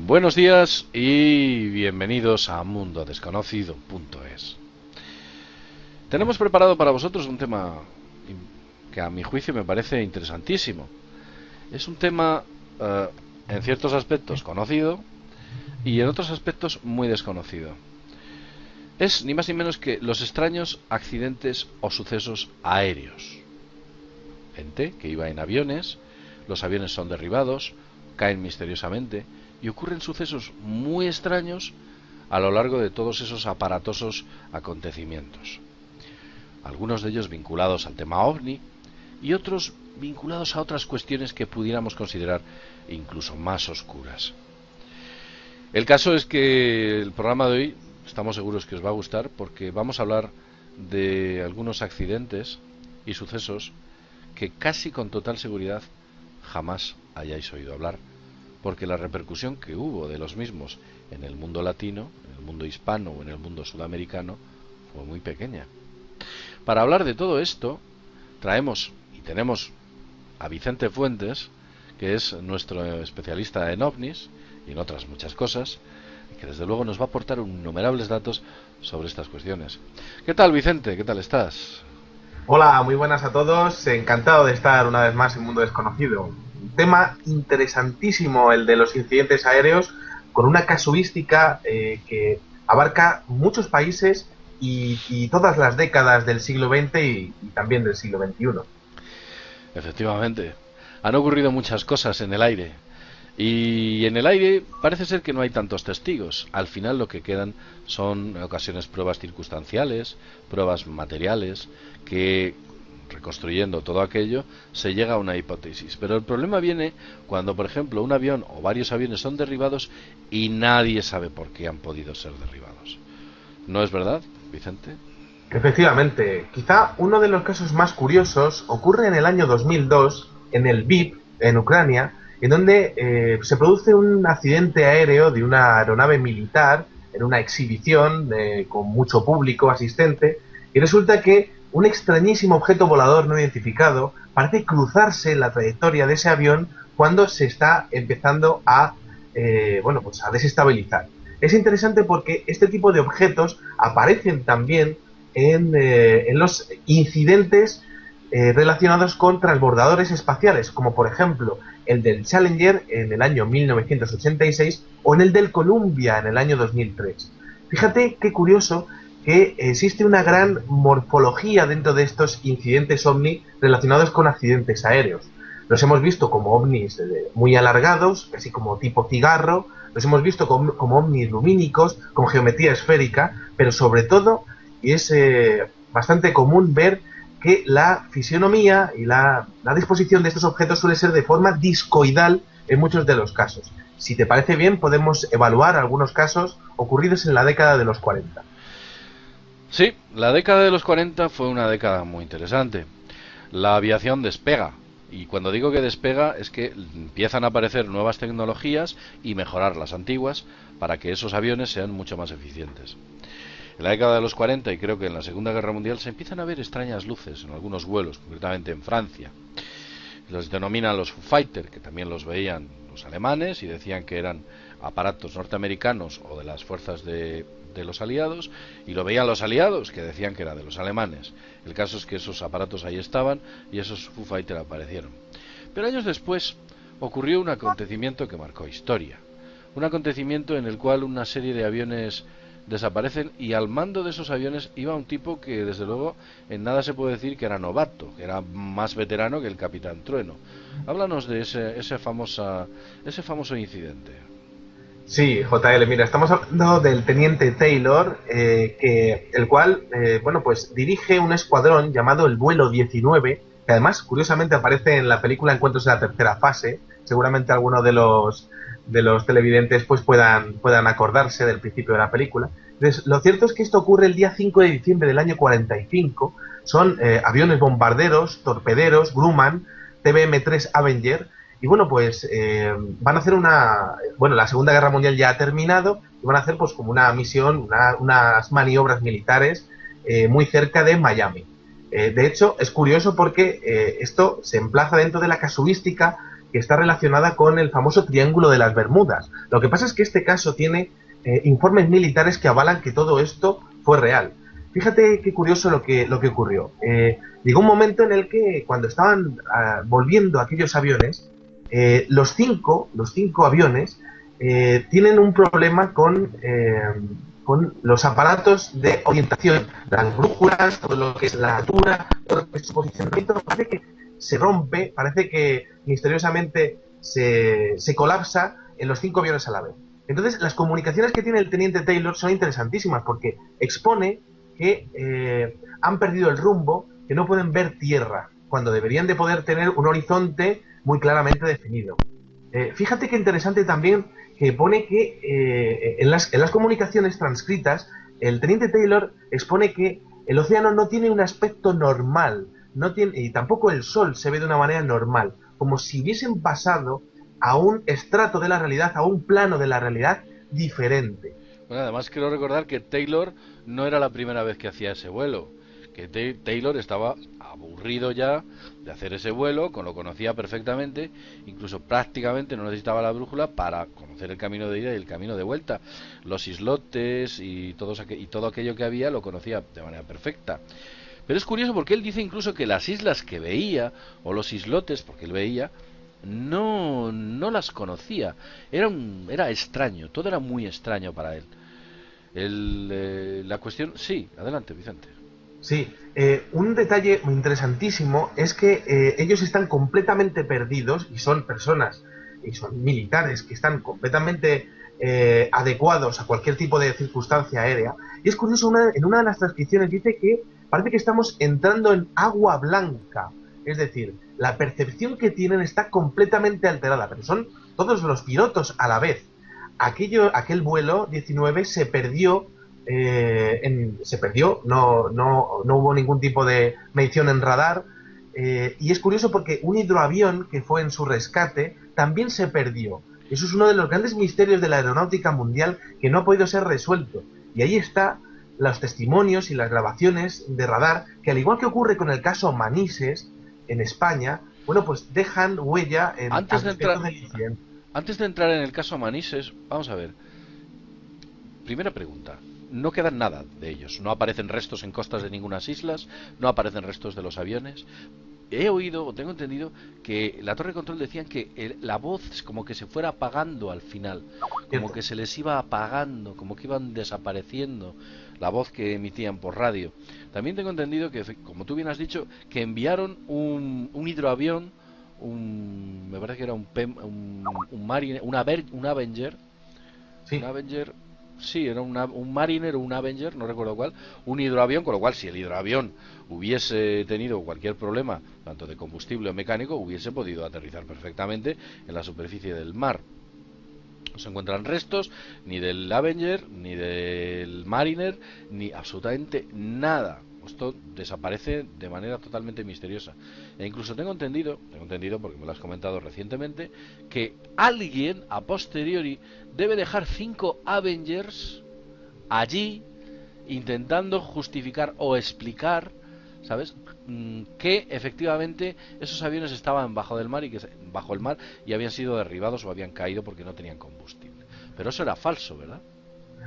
Buenos días y bienvenidos a mundodesconocido.es. Tenemos preparado para vosotros un tema que a mi juicio me parece interesantísimo. Es un tema en ciertos aspectos conocido y en otros aspectos muy desconocido. Es ni más ni menos que los extraños accidentes o sucesos aéreos. Gente que iba en aviones, los aviones son derribados, caen misteriosamente y ocurren sucesos muy extraños a lo largo de todos esos aparatosos acontecimientos. Algunos de ellos vinculados al tema OVNI y otros vinculados a otras cuestiones que pudiéramos considerar incluso más oscuras. El caso es que el programa de hoy estamos seguros que os va a gustar porque vamos a hablar de algunos accidentes y sucesos que casi con total seguridad jamás hayáis oído hablar, porque la repercusión que hubo de los mismos en el mundo latino, en el mundo hispano o en el mundo sudamericano fue muy pequeña. Para hablar de todo esto traemos y tenemos a Vicente Fuentes, que es nuestro especialista en ovnis y en otras muchas cosas, que desde luego nos va a aportar innumerables datos sobre estas cuestiones. ¿Qué tal, Vicente? ¿Qué tal estás? Hola, muy buenas a todos. Encantado de estar una vez más en Mundo Desconocido. Un tema interesantísimo el de los incidentes aéreos, con una casuística que abarca muchos países y todas las décadas del siglo XX y también del siglo XXI. Efectivamente, han ocurrido muchas cosas en el aire. Y en el aire parece ser que no hay tantos testigos. Al final lo que quedan son en ocasiones pruebas circunstanciales, pruebas materiales, que reconstruyendo todo aquello se llega a una hipótesis. Pero el problema viene cuando, por ejemplo, un avión o varios aviones son derribados y nadie sabe por qué han podido ser derribados. ¿No es verdad, Vicente? Efectivamente, quizá uno de los casos más curiosos ocurre en el año 2002 en el Lviv, en Ucrania, en donde se produce un accidente aéreo de una aeronave militar en una exhibición con mucho público asistente, y resulta que un extrañísimo objeto volador no identificado parece cruzarse en la trayectoria de ese avión cuando se está empezando pues a desestabilizar. Es interesante porque este tipo de objetos aparecen también en los incidentes relacionados con transbordadores espaciales, como por ejemplo el del Challenger en el año 1986 o en el del Columbia en el año 2003. Fíjate qué curioso que existe una gran morfología dentro de estos incidentes ovni relacionados con accidentes aéreos. Los hemos visto como ovnis muy alargados, así como tipo cigarro, los hemos visto como ovnis lumínicos, con geometría esférica, pero sobre todo, y es bastante común ver que la fisionomía y la disposición de estos objetos suele ser de forma discoidal en muchos de los casos. Si te parece bien, podemos evaluar algunos casos ocurridos en la década de los 40. Sí, la década de los 40 fue una década muy interesante. La aviación despega. Y cuando digo que despega es que empiezan a aparecer nuevas tecnologías y mejorar las antiguas para que esos aviones sean mucho más eficientes. En la década de los 40 y creo que en la Segunda Guerra Mundial se empiezan a ver extrañas luces en algunos vuelos, concretamente en Francia. Los denominan los Foo Fighter, que también los veían los alemanes y decían que eran aparatos norteamericanos o de las fuerzas de los aliados, y lo veían los aliados, que decían que era de los alemanes. El caso es que esos aparatos ahí estaban y esos Foo Fighter aparecieron. Pero años después ocurrió un acontecimiento que marcó historia. Un acontecimiento en el cual una serie de aviones desaparecen y al mando de esos aviones iba un tipo que desde luego en nada se puede decir que era novato, que era más veterano que el Capitán Trueno. Háblanos de ese famoso incidente. Sí, JL, mira, estamos hablando del teniente Taylor, el cual, pues dirige un escuadrón llamado el Vuelo 19, que además, curiosamente, aparece en la película Encuentros en la tercera fase. Seguramente algunos de los televidentes pues puedan acordarse del principio de la película. Entonces, lo cierto es que esto ocurre el día 5 de diciembre del año 45. Son aviones bombarderos, torpederos, Grumman, TBM-3 Avenger. Y bueno, pues van a hacer la Segunda Guerra Mundial ya ha terminado y van a hacer pues como una misión, unas maniobras militares muy cerca de Miami. De hecho, es curioso porque esto se emplaza dentro de la casuística que está relacionada con el famoso Triángulo de las Bermudas. Lo que pasa es que este caso tiene informes militares que avalan que todo esto fue real. Fíjate qué curioso lo que ocurrió. Llegó un momento en el que cuando estaban volviendo aquellos aviones, los cinco aviones tienen un problema con los aparatos de orientación, las brújulas, todo lo que es la altura, todo lo que es su posicionamiento. Parece que se rompe, parece que misteriosamente se colapsa en los 5 aviones a la vez. Entonces, las comunicaciones que tiene el teniente Taylor son interesantísimas porque expone que han perdido el rumbo, que no pueden ver tierra, cuando deberían de poder tener un horizonte muy claramente definido. Fíjate que interesante también que pone que en las comunicaciones transcritas el teniente Taylor expone que el océano no tiene un aspecto normal, no tiene, y tampoco el sol se ve de una manera normal, como si hubiesen pasado a un estrato de la realidad, a un plano de la realidad diferente. Bueno, además quiero recordar que Taylor no era la primera vez que hacía ese vuelo, que Taylor estaba aburrido ya de hacer ese vuelo, lo conocía perfectamente, incluso prácticamente no necesitaba la brújula para conocer el camino de ida y el camino de vuelta. Los islotes y todo aquello que había lo conocía de manera perfecta. Pero es curioso porque él dice incluso que las islas que veía, o los islotes, porque él veía, no las conocía. Era extraño, todo era muy extraño para él. La cuestión... Sí, adelante, Vicente. Sí, un detalle muy interesantísimo es que ellos están completamente perdidos y son personas y son militares que están completamente adecuados a cualquier tipo de circunstancia aérea. Y es curioso, en una de las transcripciones dice que parece que estamos entrando en agua blanca, es decir, la percepción que tienen está completamente alterada, pero son todos los pilotos a la vez. Aquel vuelo 19 se perdió. No hubo ningún tipo de medición en radar, y es curioso porque un hidroavión que fue en su rescate también se perdió. Eso es uno de los grandes misterios de la aeronáutica mundial que no ha podido ser resuelto, y ahí está los testimonios y las grabaciones de radar que, al igual que ocurre con el caso Manises en España, bueno, pues dejan huella en Antes de entrar, del incidente. antes de entrar en el caso Manises, vamos a ver. Primera pregunta. No quedan nada de ellos. No aparecen restos en costas de ninguna islas, no aparecen restos de los aviones. He oído, o tengo entendido, que la torre de control decían que la voz como que se fuera apagando al final, como que se les iba apagando, como que iban desapareciendo la voz que emitían por radio. También tengo entendido que, como tú bien has dicho, que enviaron un hidroavión, me parece que era un Mariner, un Avenger, Sí. un Avenger. Sí, era un Mariner o un Avenger, no recuerdo cuál, un hidroavión, con lo cual si el hidroavión hubiese tenido cualquier problema, tanto de combustible o mecánico, hubiese podido aterrizar perfectamente en la superficie del mar. No se encuentran restos ni del Avenger, ni del Mariner, ni absolutamente nada. Esto desaparece de manera totalmente misteriosa. E incluso tengo entendido, porque me lo has comentado recientemente, que alguien a posteriori debe dejar 5 Avengers allí intentando justificar o explicar, ¿sabes? Que efectivamente esos aviones estaban bajo el mar y habían sido derribados o habían caído porque no tenían combustible. Pero eso era falso, ¿verdad?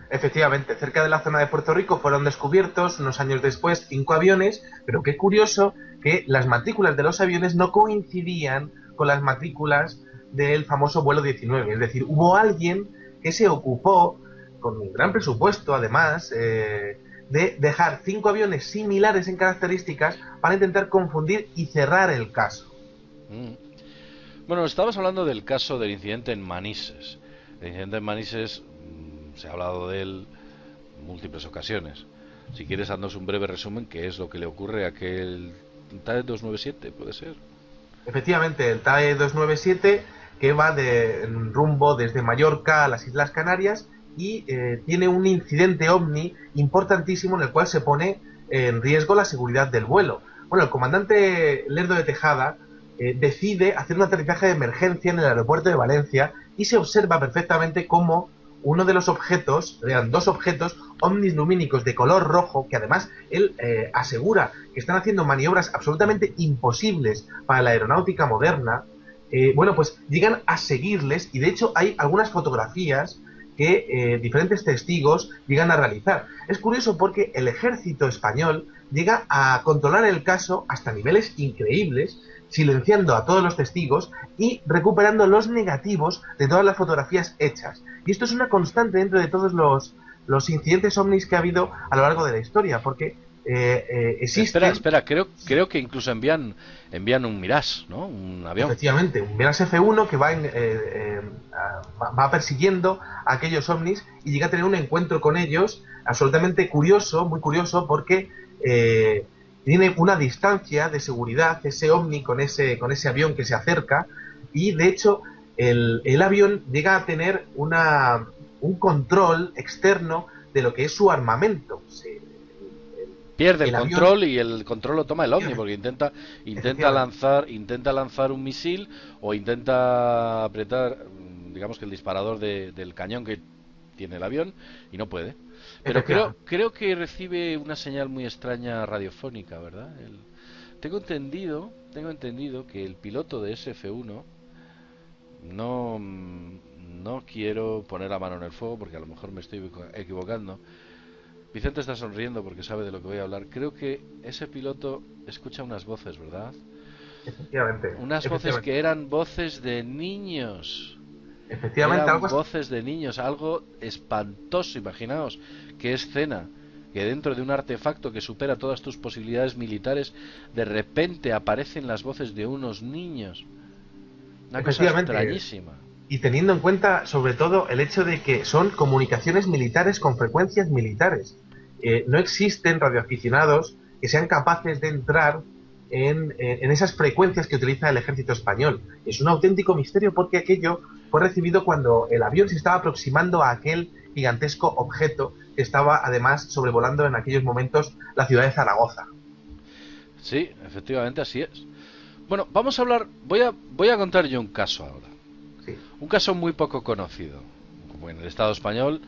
Efectivamente, cerca de la zona de Puerto Rico fueron descubiertos unos años después 5 aviones, pero qué curioso que las matrículas de los aviones no coincidían con las matrículas del famoso vuelo 19. Es decir, hubo alguien que se ocupó, con un gran presupuesto además, de dejar 5 aviones similares en características para intentar confundir y cerrar el caso. Bueno, estabas hablando del caso del incidente en Manises. El incidente en Manises, se ha hablado de él en múltiples ocasiones. Si quieres, haznos un breve resumen, qué es lo que le ocurre a aquel TAE 297, ¿puede ser? Efectivamente, el TAE 297, que va en rumbo desde Mallorca a las Islas Canarias y tiene un incidente ovni importantísimo en el cual se pone en riesgo la seguridad del vuelo. Bueno, el comandante Lerdo de Tejada decide hacer un aterrizaje de emergencia en el aeropuerto de Valencia y se observa perfectamente cómo uno de los objetos, eran 2 objetos ovnis lumínicos de color rojo, que además él asegura que están haciendo maniobras absolutamente imposibles para la aeronáutica moderna, bueno, pues llegan a seguirles y de hecho hay algunas fotografías que diferentes testigos llegan a realizar. Es curioso porque el ejército español llega a controlar el caso hasta niveles increíbles, silenciando a todos los testigos y recuperando los negativos de todas las fotografías hechas. Y esto es una constante dentro de todos los incidentes ovnis que ha habido a lo largo de la historia, porque existen... Espera, creo que incluso envían un Mirage, ¿no? Un avión. Efectivamente, un Mirage F1 que va persiguiendo a aquellos ovnis y llega a tener un encuentro con ellos absolutamente curioso, muy curioso, porque tiene una distancia de seguridad ese ovni con ese avión que se acerca y de hecho el avión llega a tener un control externo de lo que es su armamento. Pierde el avión, control y el control lo toma el ovni porque intenta lanzar un misil o intenta apretar, digamos que el disparador del cañón que tiene el avión y no puede. Pero creo que recibe una señal muy extraña radiofónica, ¿verdad? Tengo entendido que el piloto de ese F1 no quiero poner la mano en el fuego porque a lo mejor me estoy equivocando. Vicente está sonriendo porque sabe de lo que voy a hablar. Creo que ese piloto escucha unas voces, ¿verdad? Efectivamente. Unas voces que eran voces de niños. Efectivamente, Eran voces de niños, algo espantoso. Imaginaos qué escena, que dentro de un artefacto que supera todas tus posibilidades militares, de repente aparecen las voces de unos niños. Una cosa extrañísima. Y teniendo en cuenta, sobre todo, el hecho de que son comunicaciones militares con frecuencias militares. No existen radioaficionados que sean capaces de entrar en esas frecuencias que utiliza el ejército español. Es un auténtico misterio porque aquello fue recibido cuando el avión se estaba aproximando a aquel gigantesco objeto que estaba además sobrevolando en aquellos momentos la ciudad de Zaragoza. Sí, efectivamente así es. Bueno, vamos a hablar, voy a contar yo un caso ahora. Sí. Un caso muy poco conocido, como en el Estado español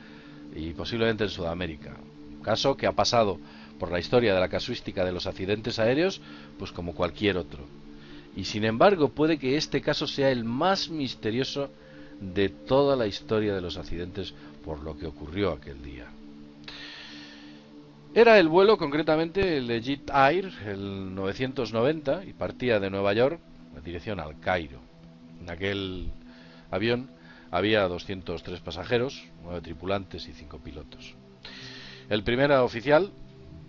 y posiblemente en Sudamérica. Un caso que ha pasado por la historia de la casuística de los accidentes aéreos, pues como cualquier otro. Y sin embargo, puede que este caso sea el más misterioso de toda la historia de los accidentes por lo que ocurrió aquel día. Era el vuelo, concretamente el Egypt Air, el 990, y partía de Nueva York en dirección al Cairo. En aquel avión había 203 pasajeros, 9 tripulantes y 5 pilotos. El primer oficial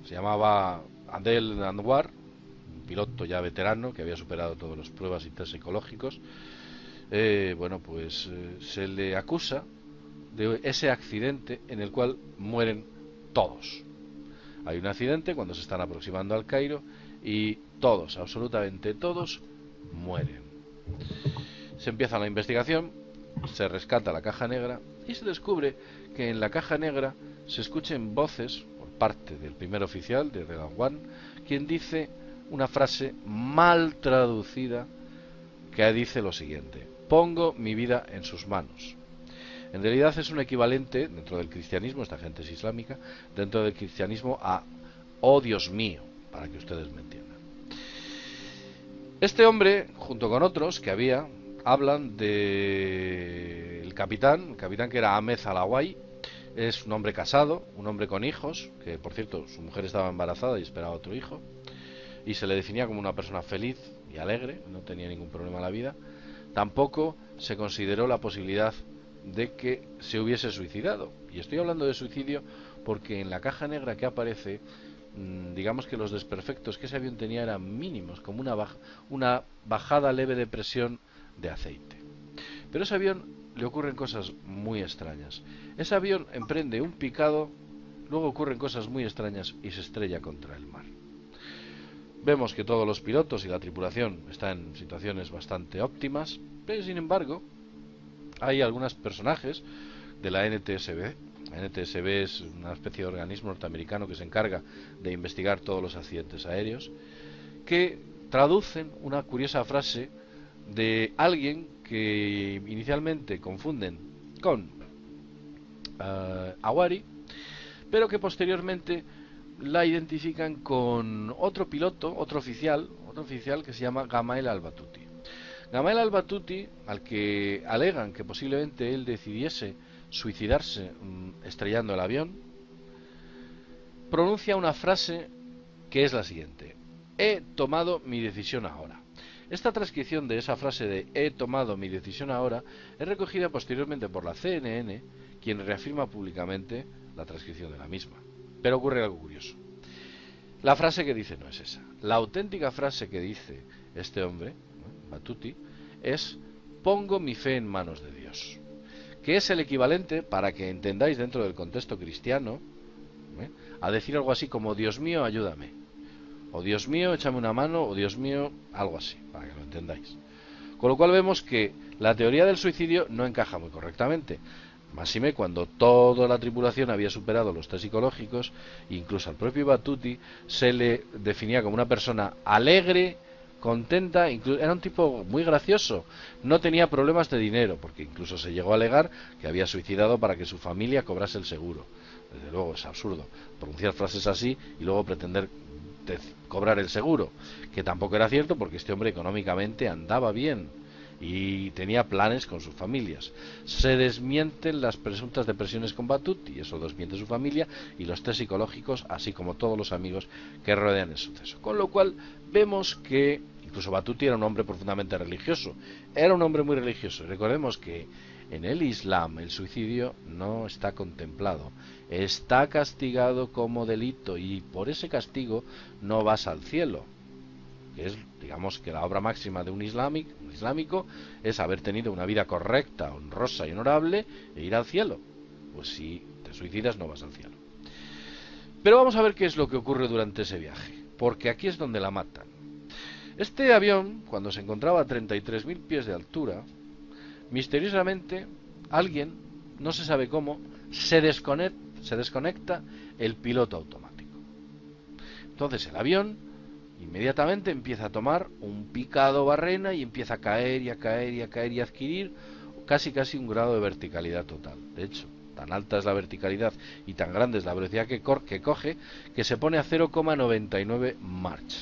se llamaba Adel Anwar, un piloto ya veterano que había superado todas las pruebas y test psicológicos. Se le acusa de ese accidente en el cual mueren todos. Hay un accidente cuando se están aproximando al Cairo y todos, absolutamente todos, mueren. Se empieza la investigación, se rescata la caja negra y se descubre que en la caja negra se escuchen voces por parte del primer oficial, de Regan One, quien dice una frase mal traducida que dice lo siguiente: pongo mi vida en sus manos. En realidad es un equivalente dentro del cristianismo, esta gente es islámica, dentro del cristianismo a oh Dios mío, para que ustedes me entiendan. Este hombre, junto con otros que había, hablan de el capitán que era Ahmed Alawai. Es un hombre casado, un hombre con hijos, que por cierto su mujer estaba embarazada y esperaba otro hijo, y se le definía como una persona feliz y alegre, no tenía ningún problema en la vida. Tampoco se consideró la posibilidad de que se hubiese suicidado, y estoy hablando de suicidio porque en la caja negra que aparece, digamos que los desperfectos que ese avión tenía eran mínimos, como una bajada leve de presión de aceite. Pero a ese avión le ocurren cosas muy extrañas. Ese avión emprende un picado, luego ocurren cosas muy extrañas y se estrella contra el mar. Vemos que todos los pilotos y la tripulación están en situaciones bastante óptimas, pero sin embargo hay algunos personajes de la NTSB. La NTSB es una especie de organismo norteamericano que se encarga de investigar todos los accidentes aéreos, que traducen una curiosa frase de alguien que inicialmente confunden con Awari, pero que posteriormente la identifican con otro piloto, otro oficial que se llama Gamael Al-Battuti. Gamal al-Battuti, al que alegan que posiblemente él decidiese suicidarse estrellando el avión, pronuncia una frase que es la siguiente: he tomado mi decisión ahora. Esta transcripción de esa frase de he tomado mi decisión ahora es recogida posteriormente por la CNN, quien reafirma públicamente la transcripción de la misma. Pero ocurre algo curioso. La frase que dice no es esa. La auténtica frase que dice este hombre, Battuti, es pongo mi fe en manos de Dios, que es el equivalente, para que entendáis dentro del contexto cristiano, a decir algo así como Dios mío, ayúdame, o Dios mío, échame una mano, o Dios mío, algo así, para que lo entendáis. Con lo cual vemos que la teoría del suicidio no encaja muy correctamente, máxime cuando toda la tripulación había superado los test psicológicos. Incluso al propio Battuti se le definía como una persona alegre, contenta, era un tipo muy gracioso, no tenía problemas de dinero, porque incluso se llegó a alegar que había suicidado para que su familia cobrase el seguro. Desde luego es absurdo pronunciar frases así y luego pretender cobrar el seguro, que tampoco era cierto, porque este hombre económicamente andaba bien y tenía planes con sus familias. Se desmienten las presuntas depresiones con Battuti, eso desmiente su familia y los test psicológicos, así como todos los amigos que rodean el suceso. Con lo cual vemos que incluso Battuti era un hombre profundamente religioso, era un hombre muy religioso. Recordemos que en el Islam el suicidio no está contemplado, está castigado como delito, y por ese castigo no vas al cielo, que es, digamos, que la obra máxima de un islámico es haber tenido una vida correcta, honrosa y honorable e ir al cielo. Pues si te suicidas no vas al cielo. Pero vamos a ver qué es lo que ocurre durante ese viaje, porque aquí es donde la matan. Este avión, cuando se encontraba a 33.000 pies de altura, misteriosamente alguien, no se sabe cómo, se desconecta el piloto automático. Entonces el avión inmediatamente empieza a tomar un picado barrena y empieza a caer y a caer y a caer y a adquirir casi un grado de verticalidad total. De hecho, tan alta es la verticalidad y tan grande es la velocidad que coge, que se pone a 0,99 Mach,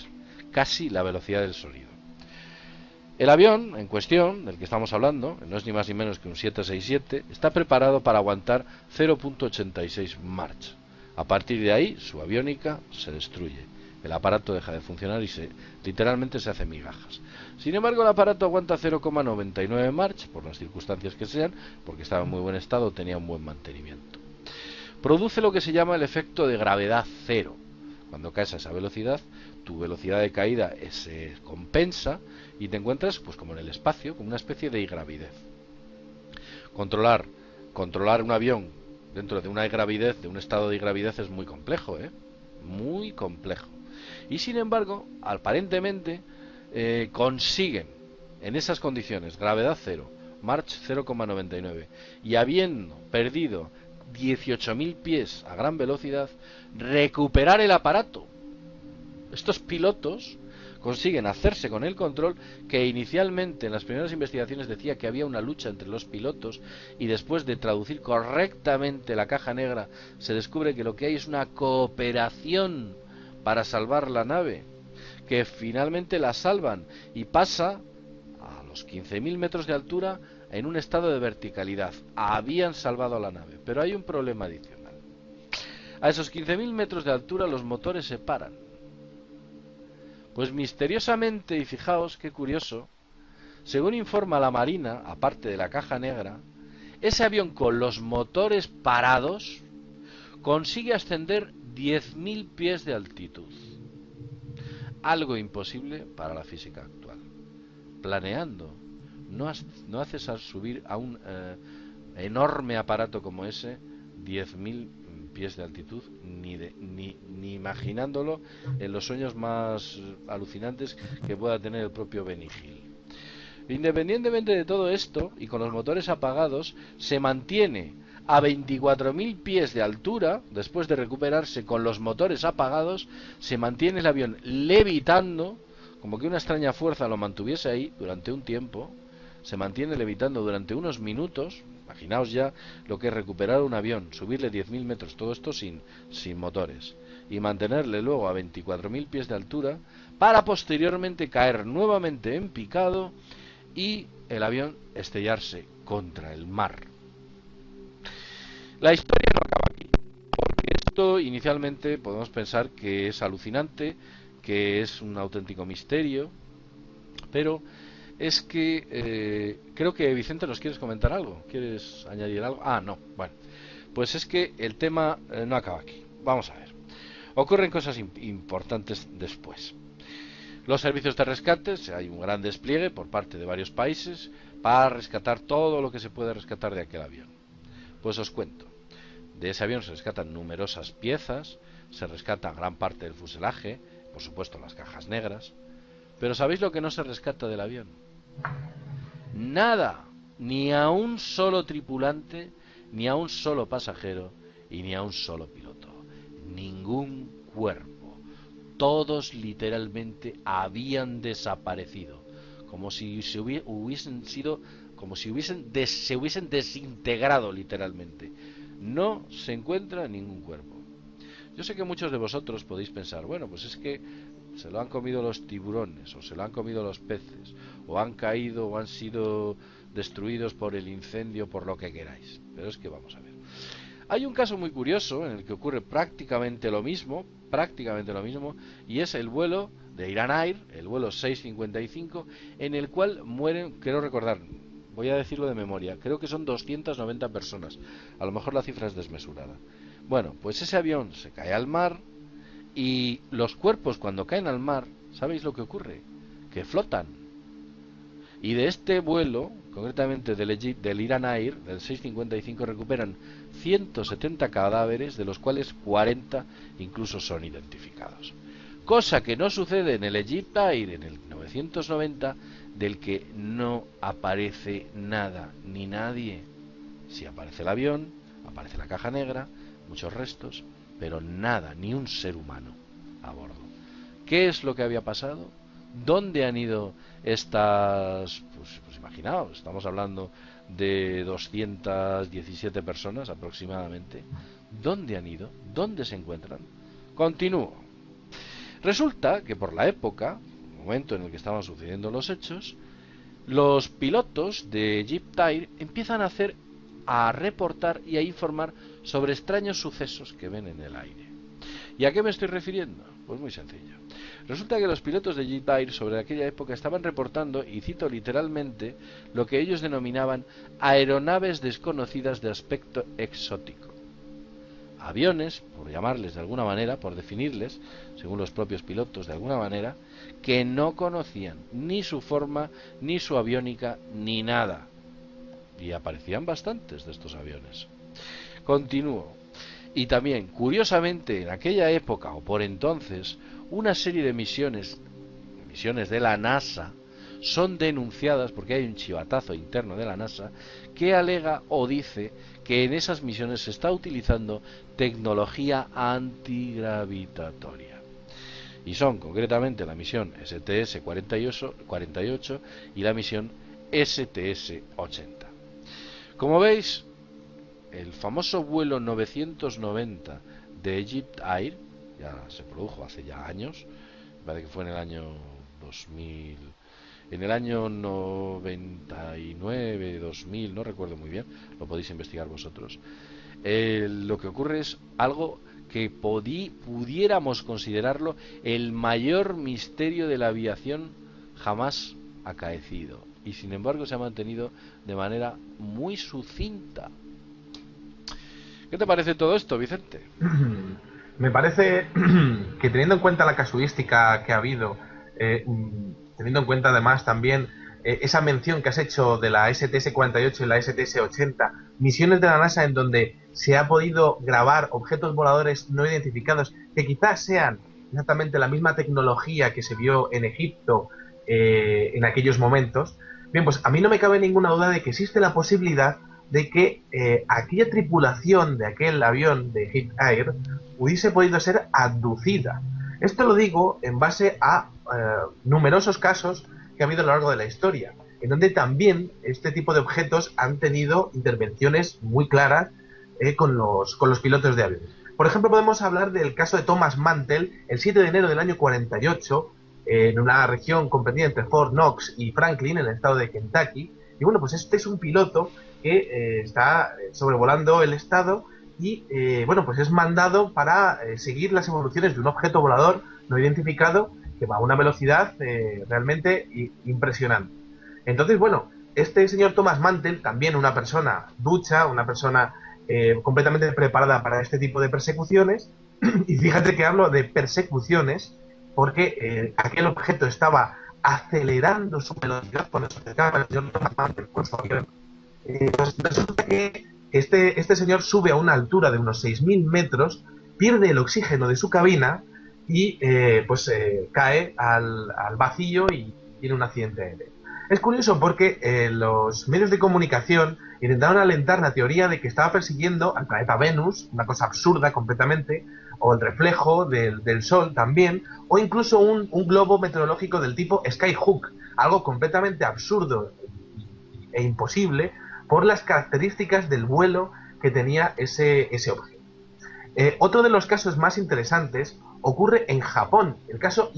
casi la velocidad del sonido. El avión en cuestión, del que estamos hablando, no es ni más ni menos que un 767, está preparado para aguantar 0,86 Mach. A partir de ahí, su aviónica se destruye. El aparato deja de funcionar y literalmente se hace migajas. Sin embargo, el aparato aguanta 0,99 Mach, por las circunstancias que sean, porque estaba en muy buen estado, tenía un buen mantenimiento. Produce lo que se llama el efecto de gravedad cero. Cuando caes a esa velocidad, tu velocidad de caída se compensa y te encuentras, pues, como en el espacio, como una especie de gravidez. Controlar un avión dentro de una gravidez, de un estado de gravidez, es muy complejo, muy complejo. Y sin embargo, aparentemente consiguen en esas condiciones, gravedad cero, Mach 0,99, y habiendo perdido 18.000 pies a gran velocidad, recuperar el aparato. Estos pilotos consiguen hacerse con el control, que inicialmente en las primeras investigaciones decía que había una lucha entre los pilotos, y después de traducir correctamente la caja negra se descubre que lo que hay es una cooperación para salvar la nave, que finalmente la salvan y pasa a los 15.000 metros de altura en un estado de verticalidad. Habían salvado a la nave, pero hay un problema adicional. A esos 15.000 metros de altura los motores se paran. Pues misteriosamente, y fijaos qué curioso, según informa la Marina, aparte de la caja negra, ese avión con los motores parados consigue ascender 10.000 pies de altitud. Algo imposible para la física actual. Planeando, no haces a subir a un enorme aparato como ese 10.000 pies de altitud, ni imaginándolo en los sueños más alucinantes que pueda tener el propio Benny Hill. Independientemente de todo esto, y con los motores apagados, se mantiene a 24.000 pies de altura. Después de recuperarse con los motores apagados, se mantiene el avión levitando, como que una extraña fuerza lo mantuviese ahí durante un tiempo. Se mantiene levitando durante unos minutos. Imaginaos ya lo que es recuperar un avión, subirle 10.000 metros, todo esto sin motores, y mantenerle luego a 24.000 pies de altura, para posteriormente caer nuevamente en picado y el avión estrellarse contra el mar. La historia no acaba aquí, porque esto inicialmente podemos pensar que es alucinante, que es un auténtico misterio, pero es que creo que Vicente, ¿nos quieres comentar algo? ¿Quieres añadir algo? Ah, no, bueno, pues es que el tema no acaba aquí. Vamos a ver. Ocurren cosas importantes después. Los servicios de rescate, hay un gran despliegue por parte de varios países para rescatar todo lo que se puede rescatar de aquel avión. Pues os cuento. De ese avión se rescatan numerosas piezas, se rescata gran parte del fuselaje, por supuesto las cajas negras. Pero ¿sabéis lo que no se rescata del avión? Nada, ni a un solo tripulante, ni a un solo pasajero y ni a un solo piloto. Ningún cuerpo. Todos literalmente habían desaparecido, como si se hubiesen desintegrado literalmente. No se encuentra ningún cuerpo. Yo sé que muchos de vosotros podéis pensar, bueno, pues es que se lo han comido los tiburones, o se lo han comido los peces, o han caído, o han sido destruidos por el incendio, por lo que queráis. Pero es que vamos a ver. Hay un caso muy curioso en el que ocurre prácticamente lo mismo, y es el vuelo de Iran Air, el vuelo 655, en el cual mueren, quiero recordar, voy a decirlo de memoria, creo que son 290 personas, a lo mejor la cifra es desmesurada. Bueno, pues ese avión se cae al mar, y los cuerpos cuando caen al mar, ¿sabéis lo que ocurre? Que flotan. Y de este vuelo, concretamente del Iran Air, del 655, recuperan 170 cadáveres, de los cuales 40 incluso son identificados. Cosa que no sucede en el Egypt Air, en el 990, del que no aparece nada ni nadie. Sí aparece el avión, aparece la caja negra, muchos restos, pero nada, ni un ser humano a bordo. ¿Qué es lo que había pasado? ¿Dónde han ido estas? Pues imaginaos, estamos hablando de 217 personas aproximadamente. ¿Dónde han ido? ¿Dónde se encuentran? Continúo. Resulta que por la época, el momento en el que estaban sucediendo los hechos, los pilotos de Egypt Air empiezan a reportar y a informar sobre extraños sucesos que ven en el aire. ¿Y a qué me estoy refiriendo? Pues muy sencillo. Resulta que los pilotos de Egypt Air sobre aquella época estaban reportando, y cito literalmente, lo que ellos denominaban aeronaves desconocidas de aspecto exótico. Aviones, por llamarles de alguna manera, por definirles, según los propios pilotos de alguna manera, que no conocían ni su forma, ni su aviónica, ni nada. Y aparecían bastantes de estos aviones. Continúo. Y también, curiosamente, en aquella época, o por entonces, una serie de misiones de la NASA, son denunciadas porque hay un chivatazo interno de la NASA que alega o dice que en esas misiones se está utilizando tecnología antigravitatoria. Y son concretamente la misión STS-48 y la misión STS-80. Como veis, el famoso vuelo 990 de Egypt Air ya se produjo hace ya años, me parece que fue en el año 2000, en el año 99, 2000, no recuerdo muy bien, lo podéis investigar vosotros. Lo que ocurre es algo que pudiéramos considerarlo el mayor misterio de la aviación jamás acaecido, y sin embargo se ha mantenido de manera muy sucinta. ¿Qué te parece todo esto, Vicente? Me parece que, teniendo en cuenta la casuística que ha habido, teniendo en cuenta además también esa mención que has hecho de la STS-48 y la STS-80, misiones de la NASA en donde se ha podido grabar objetos voladores no identificados que quizás sean exactamente la misma tecnología que se vio en Egipto en aquellos momentos, bien, pues a mí no me cabe ninguna duda de que existe la posibilidad de que aquella tripulación de aquel avión de Egypt Air hubiese podido ser abducida. Esto lo digo en base a numerosos casos que ha habido a lo largo de la historia, en donde también este tipo de objetos han tenido intervenciones muy claras con los pilotos de aviones. Por ejemplo, podemos hablar del caso de Thomas Mantell, el 7 de enero del año 48, en una región comprendida entre Fort Knox y Franklin, en el estado de Kentucky. Y bueno, pues este es un piloto que está sobrevolando el estado y bueno, pues es mandado para seguir las evoluciones de un objeto volador no identificado que va a una velocidad realmente impresionante. Entonces, bueno, este señor Thomas Mantle, también una persona ducha, una persona completamente preparada para este tipo de persecuciones, y fíjate que hablo de persecuciones porque aquel objeto estaba acelerando su velocidad cuando se acercaba el señor Thomas Mantle con su avión. Pues resulta que este señor sube a una altura de unos 6.000 metros, pierde el oxígeno de su cabina y cae al vacío y tiene un accidente aéreo. Es curioso porque los medios de comunicación intentaron alentar la teoría de que estaba persiguiendo al planeta Venus, una cosa absurda completamente, o el reflejo del Sol también, o incluso un globo meteorológico del tipo Skyhook, algo completamente absurdo e imposible por las características del vuelo que tenía ese objeto. Otro de los casos más interesantes ocurre en Japón, el caso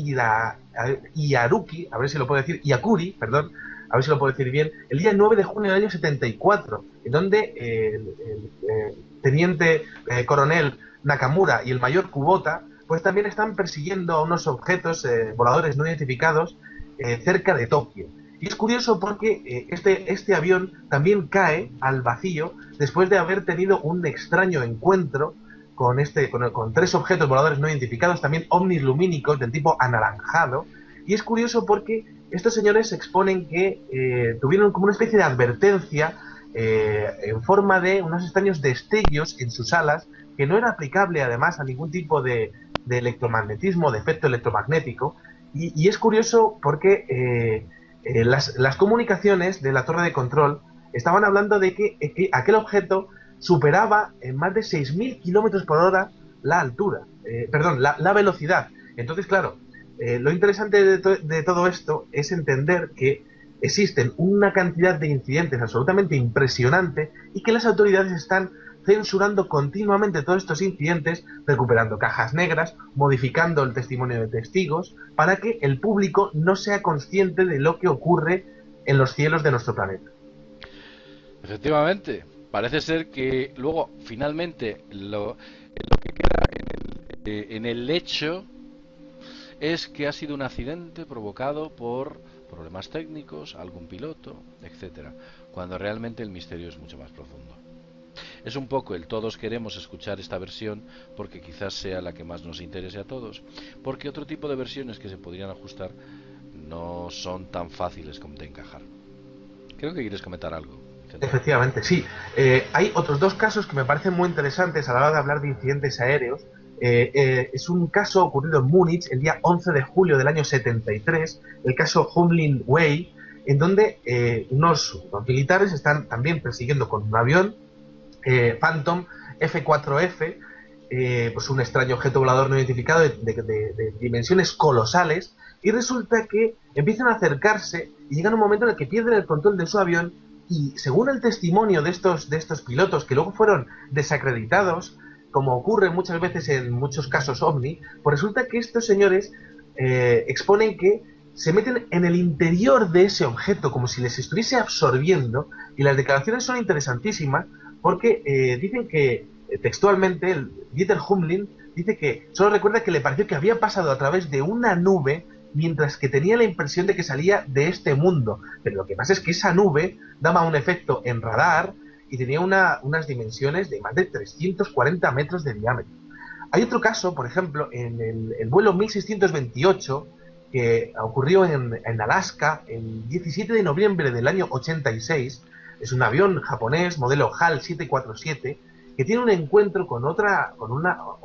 Iaruki, a ver si lo puedo decir, Iakuri, perdón, a ver si lo puedo decir bien, el día 9 de junio del año 74, en donde el teniente coronel Nakamura y el mayor Kubota, pues también están persiguiendo a unos objetos voladores no identificados cerca de Tokio. Y es curioso porque este avión también cae al vacío después de haber tenido un extraño encuentro con tres objetos voladores no identificados, también ovnis lumínicos del tipo anaranjado. Y es curioso porque estos señores exponen que tuvieron como una especie de advertencia en forma de unos extraños destellos en sus alas, que no era aplicable además a ningún tipo de electromagnetismo, de efecto electromagnético. Y es curioso porque las comunicaciones de la torre de control estaban hablando de que aquel objeto superaba en más de 6.000 kilómetros por hora la altura, la velocidad. Entonces, claro, lo interesante de todo esto es entender que existen una cantidad de incidentes absolutamente impresionante y que las autoridades están censurando continuamente todos estos incidentes, recuperando cajas negras, modificando el testimonio de testigos, para que el público no sea consciente de lo que ocurre en los cielos de nuestro planeta. Efectivamente, parece ser que luego, finalmente, lo que queda en el hecho es que ha sido un accidente provocado por problemas técnicos, algún piloto, etcétera, cuando realmente el misterio es mucho más profundo. Es un poco el todos queremos escuchar esta versión porque quizás sea la que más nos interese a todos, porque otro tipo de versiones que se podrían ajustar no son tan fáciles como de encajar. Creo que quieres comentar algo. Efectivamente, sí. Hay otros dos casos que me parecen muy interesantes a la hora de hablar de incidentes aéreos. Es un caso ocurrido en Múnich el día 11 de julio del año 73, el caso Humlin Way, en donde unos militares están también persiguiendo con un avión Phantom F-4F, pues un extraño objeto volador no identificado de dimensiones colosales, y resulta que empiezan a acercarse y llegan a un momento en el que pierden el control de su avión y, según el testimonio de estos pilotos que luego fueron desacreditados, como ocurre muchas veces en muchos casos ovni, pues resulta que estos señores exponen que se meten en el interior de ese objeto como si les estuviese absorbiendo, y las declaraciones son interesantísimas porque dicen que textualmente el Dieter Humlin dice que solo recuerda que le pareció que había pasado a través de una nube mientras que tenía la impresión de que salía de este mundo, pero lo que pasa es que esa nube daba un efecto en radar y tenía unas dimensiones de más de 340 metros de diámetro. Hay otro caso, por ejemplo, en el vuelo 1628, que ocurrió en Alaska el 17 de noviembre del año 86. Es un avión japonés modelo HAL 747 que tiene un encuentro con una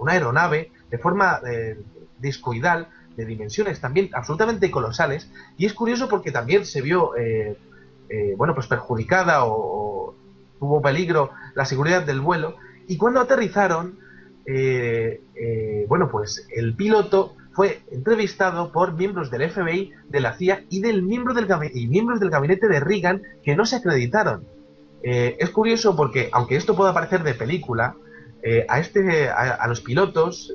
aeronave de forma discoidal, de dimensiones también absolutamente colosales, y es curioso porque también se vio pues perjudicada o tuvo peligro la seguridad del vuelo, y cuando aterrizaron pues el piloto fue entrevistado por miembros del FBI, de la CIA y miembros del gabinete de Reagan, que no se acreditaron. Es curioso porque, aunque esto pueda parecer de película, a los pilotos,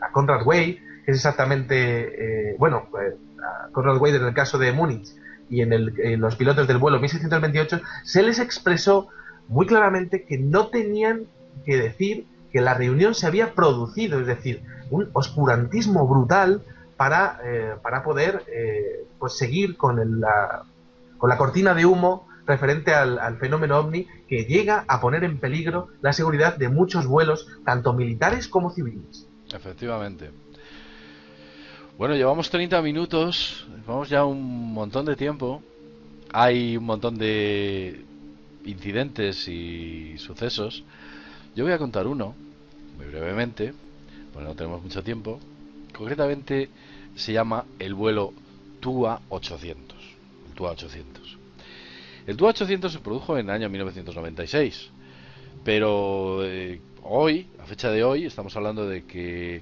a Conrad Way que es exactamente, a Conrad Weider en el caso de Múnich y en los pilotos del vuelo 1628, se les expresó muy claramente que no tenían que decir que la reunión se había producido, es decir, un oscurantismo brutal para poder pues seguir con la cortina de humo referente al fenómeno ovni, que llega a poner en peligro la seguridad de muchos vuelos, tanto militares como civiles. Efectivamente. Bueno, llevamos 30 minutos, vamos ya un montón de tiempo. Hay un montón de incidentes y sucesos. Yo voy a contar uno, muy brevemente, pues no tenemos mucho tiempo. Concretamente se llama el vuelo TUA 800. El TUA 800. El TUA 800 se produjo en el año 1996, pero hoy, a fecha de hoy, estamos hablando de que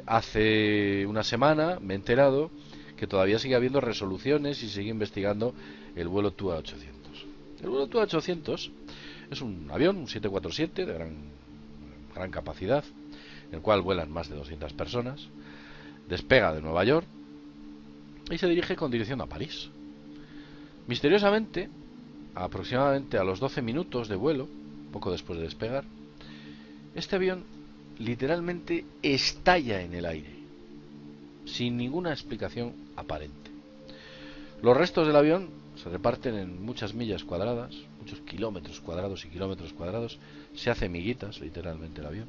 hace una semana me he enterado que todavía sigue habiendo resoluciones y sigue investigando el vuelo TUA 800. El vuelo TUA 800 es un avión, un 747 de gran capacidad, en el cual vuelan más de 200 personas, despega de Nueva York y se dirige con dirección a París. Misteriosamente, aproximadamente a los 12 minutos de vuelo, poco después de despegar, este avión literalmente estalla en el aire, sin ninguna explicación aparente. Los restos del avión se reparten en muchas millas cuadradas, muchos kilómetros cuadrados y kilómetros cuadrados, se hace miguitas literalmente el avión.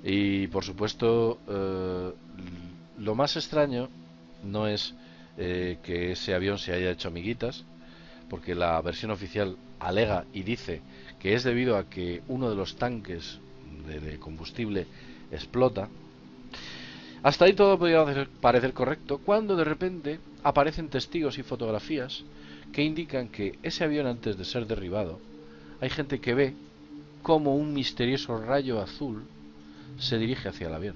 Y por supuesto, lo más extraño no es que ese avión se haya hecho miguitas, porque la versión oficial alega y dice que es debido a que uno de los tanques de combustible explota. Hasta ahí todo podría parecer correcto, cuando de repente aparecen testigos y fotografías que indican que ese avión, antes de ser derribado, hay gente que ve cómo un misterioso rayo azul se dirige hacia el avión.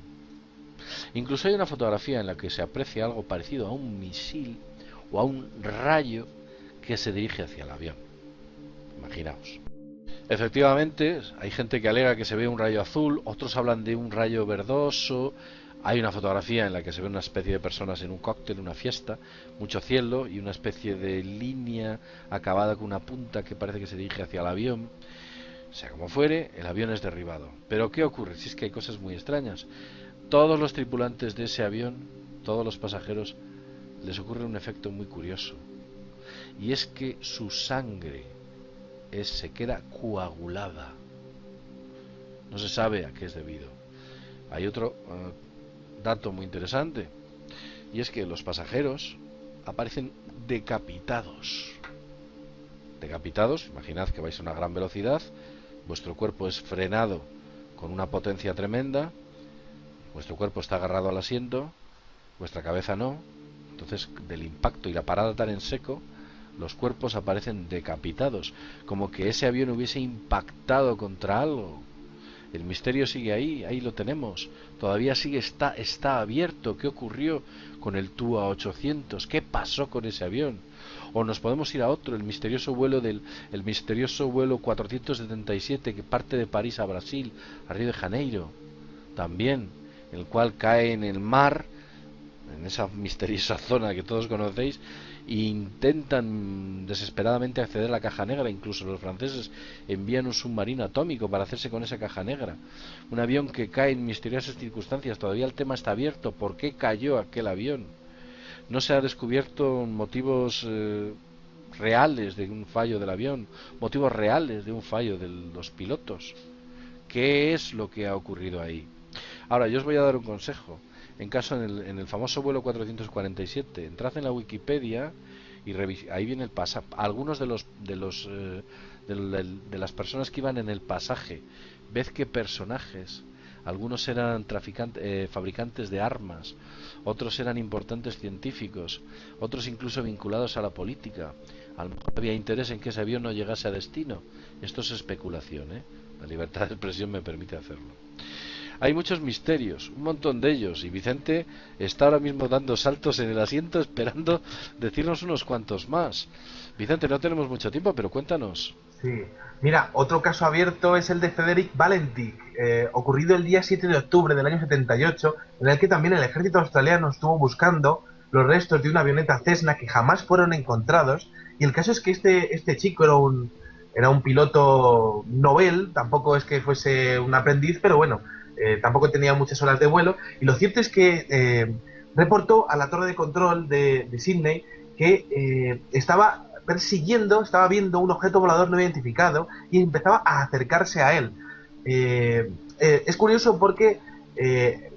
Incluso hay una fotografía en la que se aprecia algo parecido a un misil o a un rayo que se dirige hacia el avión. Imaginaos. Efectivamente, hay gente que alega que se ve un rayo azul, otros hablan de un rayo verdoso. Hay una fotografía en la que se ve una especie de personas en un cóctel, una fiesta, mucho cielo y una especie de línea acabada con una punta que parece que se dirige hacia el avión. Sea como fuere, el avión es derribado. Pero ¿qué ocurre? Si es que hay cosas muy extrañas. Todos los tripulantes de ese avión, todos los pasajeros, les ocurre un efecto muy curioso. Y es que su sangre se queda coagulada. No se sabe a qué es debido. Hay otro dato muy interesante, y es que los pasajeros aparecen decapitados. Decapitados, imaginad que vais a una gran velocidad, vuestro cuerpo es frenado con una potencia tremenda, vuestro cuerpo está agarrado al asiento, vuestra cabeza no. Entonces, del impacto y la parada tan en seco, los cuerpos aparecen decapitados, como que ese avión hubiese impactado contra algo. El misterio sigue ahí, ahí lo tenemos. Todavía sigue, está abierto. ¿Qué ocurrió con el TUA 800? ¿Qué pasó con ese avión? O nos podemos ir a otro, el misterioso vuelo 477 que parte de París a Brasil, a Río de Janeiro, también, el cual cae en el mar, en esa misteriosa zona que todos conocéis, e intentan desesperadamente acceder a la caja negra. Incluso los franceses envían un submarino atómico para hacerse con esa caja negra. Un avión que cae en misteriosas circunstancias. Todavía el tema está abierto. ¿Por qué cayó aquel avión? No se ha descubierto motivos reales de un fallo del avión, motivos reales de un fallo de los pilotos. ¿Qué es lo que ha ocurrido ahí? Ahora, yo os voy a dar un consejo. En el famoso vuelo 447, entrad en la Wikipedia y ahí viene el pasaje. Algunos de las personas que iban en el pasaje, ved qué personajes. Algunos eran fabricantes de armas, otros eran importantes científicos, otros incluso vinculados a la política. A lo mejor había interés en que ese avión no llegase a destino. Esto es especulación, ¿eh? La libertad de expresión me permite hacerlo. Hay muchos misterios, un montón de ellos, y Vicente está ahora mismo dando saltos en el asiento esperando decirnos unos cuantos más. Vicente, no tenemos mucho tiempo, pero cuéntanos. Sí. Mira, otro caso abierto es el de Frederick Valentik, ocurrido el día 7 de octubre del año 78, en el que también el ejército australiano estuvo buscando los restos de una avioneta Cessna que jamás fueron encontrados. Y el caso es que este chico era un piloto novel, tampoco es que fuese un aprendiz, pero bueno, tampoco tenía muchas horas de vuelo. Y lo cierto es que reportó a la torre de control de Sydney que estaba persiguiendo, estaba viendo un objeto volador no identificado y empezaba a acercarse a él. Es curioso porque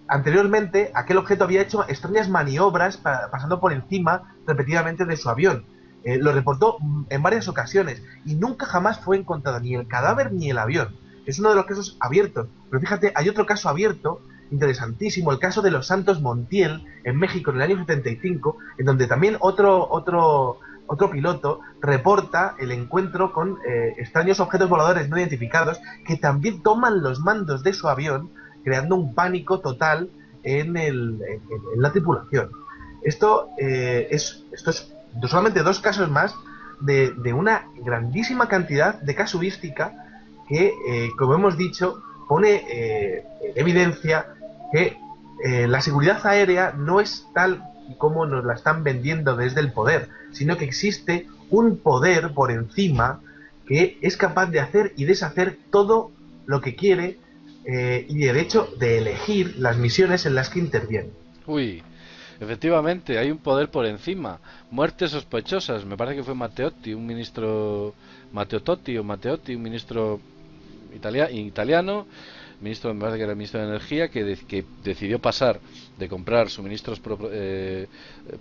anteriormente aquel objeto había hecho extrañas maniobras pasando por encima repetidamente de su avión. Lo reportó en varias ocasiones y nunca jamás fue encontrado ni el cadáver ni el avión. Es uno de los casos abiertos. Pero fíjate, hay otro caso abierto interesantísimo, el caso de los Santos Montiel en México en el año 75, en donde también otro piloto reporta el encuentro con extraños objetos voladores no identificados que también toman los mandos de su avión, creando un pánico total en la tripulación. Esto es solamente dos casos más de una grandísima cantidad de casuística que, como hemos dicho, pone en evidencia que la seguridad aérea no es tal como nos la están vendiendo desde el poder, sino que existe un poder por encima que es capaz de hacer y deshacer todo lo que quiere y de hecho de elegir las misiones en las que interviene. Uy, efectivamente, hay un poder por encima. Muertes sospechosas. Me parece que fue Matteotti, un ministro. Matteo Totti o Matteotti, un ministro italiano. Ministro, me parece que era el ministro de Energía, que decidió pasar de comprar suministros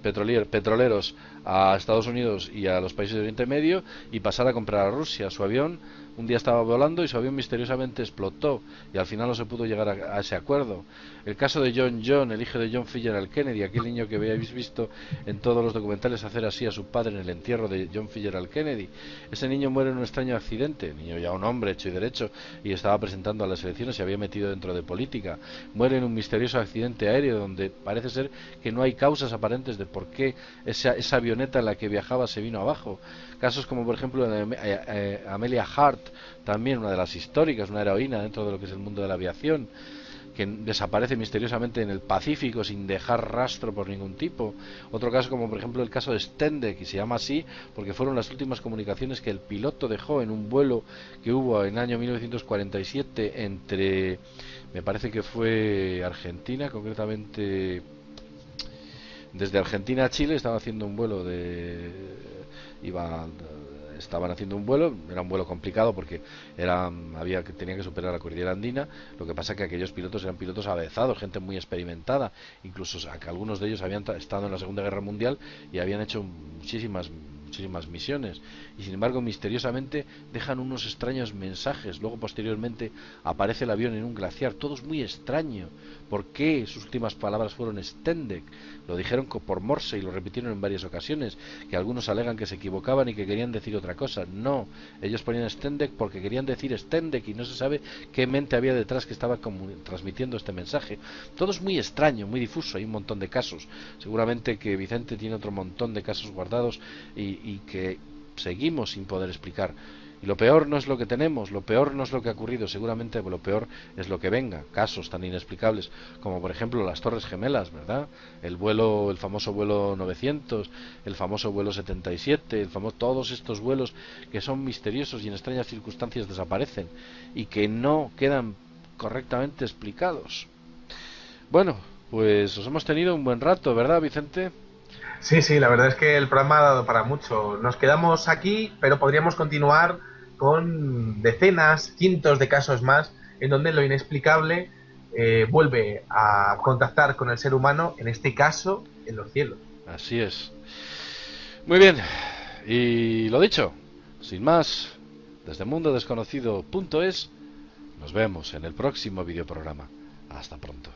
petroleros a Estados Unidos y a los países de Oriente Medio y pasar a comprar a Rusia. Su avión un día estaba volando y su avión misteriosamente explotó y al final no se pudo llegar a ese acuerdo. El caso de John, el hijo de John Fitzgerald Kennedy, aquel niño que habéis visto en todos los documentales hacer así a su padre en el entierro de John Fitzgerald Kennedy. Ese niño muere en un extraño accidente, niño ya un hombre hecho y derecho, y estaba presentando a las elecciones, se había metido dentro de política. Muere en un misterioso accidente aéreo donde parece ser que no hay causas aparentes de por qué esa avioneta en la que viajaba se vino abajo. Casos como por ejemplo de Amelia Hart, también una de las históricas, una heroína dentro de lo que es el mundo de la aviación, que desaparece misteriosamente en el Pacífico sin dejar rastro por ningún tipo. Otro caso como por ejemplo el caso de Stendek, y se llama así porque fueron las últimas comunicaciones que el piloto dejó en un vuelo que hubo en el año 1947 entre, me parece que fue Argentina, concretamente desde Argentina a Chile. Estaba haciendo un vuelo estaban haciendo un vuelo, era un vuelo complicado porque tenían que superar la cordillera andina. Lo que pasa es que aquellos pilotos eran pilotos avezados, gente muy experimentada, incluso que algunos de ellos habían estado en la Segunda Guerra Mundial y habían hecho muchísimas misiones, y sin embargo misteriosamente dejan unos extraños mensajes. Luego posteriormente aparece el avión en un glaciar, todo es muy extraño. ¿Por qué sus últimas palabras fueron Stendek? Lo dijeron por Morse y lo repitieron en varias ocasiones, que algunos alegan que se equivocaban y que querían decir otra cosa. No, ellos ponían Stendek porque querían decir Stendek y no se sabe qué mente había detrás que estaba transmitiendo este mensaje. Todo es muy extraño, muy difuso, hay un montón de casos. Seguramente que Vicente tiene otro montón de casos guardados y que seguimos sin poder explicar. Y lo peor no es lo que tenemos, lo peor no es lo que ha ocurrido, seguramente lo peor es lo que venga. Casos tan inexplicables como por ejemplo las Torres Gemelas, ¿verdad? El famoso vuelo 900, el famoso vuelo 77, todos estos vuelos que son misteriosos y en extrañas circunstancias desaparecen y que no quedan correctamente explicados. Bueno, pues os hemos tenido un buen rato, ¿verdad, Vicente? Sí, sí, la verdad es que el programa ha dado para mucho. Nos quedamos aquí, pero podríamos continuar con decenas, cientos de casos más en donde lo inexplicable vuelve a contactar con el ser humano, en este caso, en los cielos. Así es. Muy bien, y lo dicho, sin más, desde mundodesconocido.es, nos vemos en el próximo videoprograma. Hasta pronto.